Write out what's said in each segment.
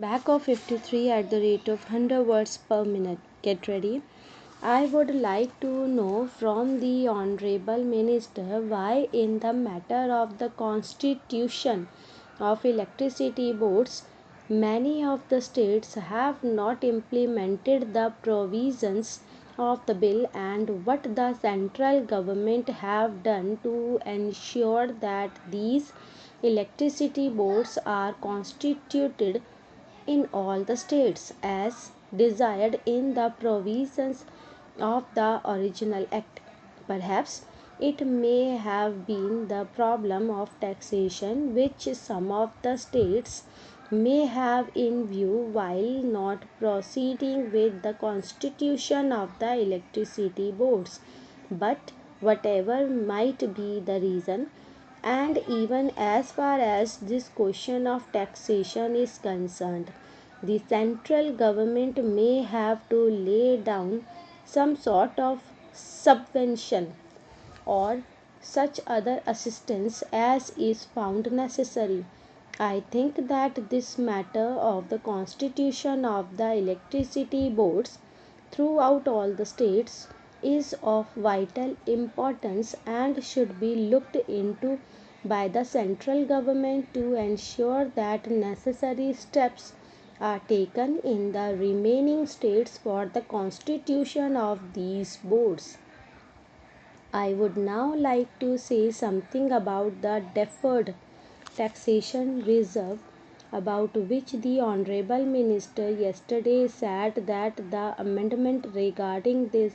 Back of 53 at the rate of 100 words per minute. Get ready. I would like to know from the Honorable Minister why, in the matter of the constitution of electricity boards, many of the states have not implemented the provisions of the bill, and what the central government have done to ensure that these electricity boards are constituted in all the states as desired in the provisions of the original act. Perhaps it may have been the problem of taxation which some of the states may have in view while not proceeding with the constitution of the electricity boards. But whatever might be the reason, and even as far as this question of taxation is concerned, the central government may have to lay down some sort of subvention or such other assistance as is found necessary. I think that this matter of the constitution of the electricity boards throughout all the states is of vital importance and should be looked into by the central government to ensure that necessary steps are taken in the remaining states for the constitution of these boards. I would now like to say something about the deferred taxation reserve, about which the Honorable Minister yesterday said that the amendment regarding this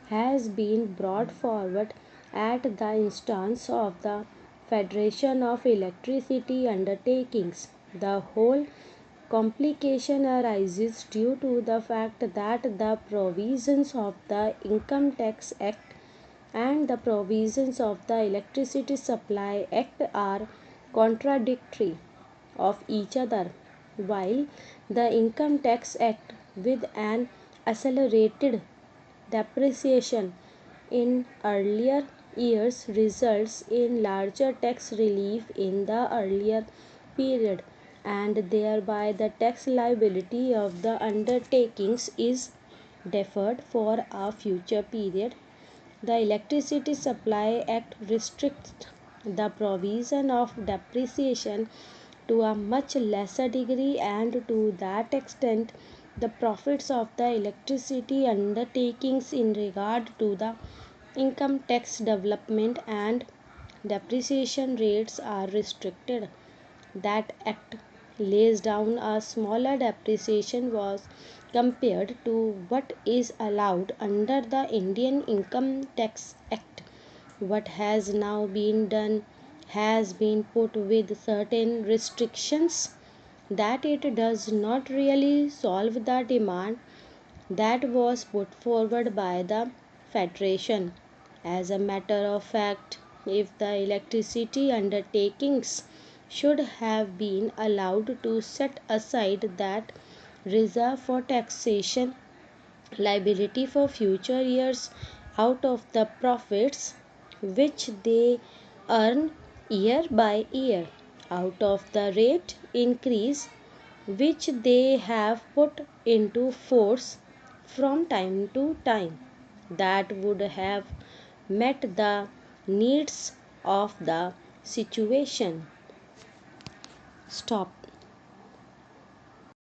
has been brought forward at the instance of the Federation of Electricity Undertakings. The whole complication arises due to the fact that the provisions of the Income Tax Act and the provisions of the Electricity Supply Act are contradictory of each other. While the Income Tax Act, with an accelerated depreciation in earlier years, results in larger tax relief in the earlier period, and thereby the tax liability of the undertakings is deferred for a future period. The Electricity Supply Act restricts the provision of depreciation to a much lesser degree, and to that extent the profits of the electricity undertakings in regard to the income tax development and depreciation rates are restricted. That act lays down a smaller depreciation was compared to what is allowed under the Indian Income Tax Act. What has now been done has been put with certain restrictions that it does not really solve the demand that was put forward by the Federation. As a matter of fact, if the electricity undertakings should have been allowed to set aside that reserve for taxation liability for future years out of the profits which they earn year by year, out of the rate increase which they have put into force from time to time, that would have met the needs of the situation. Stop.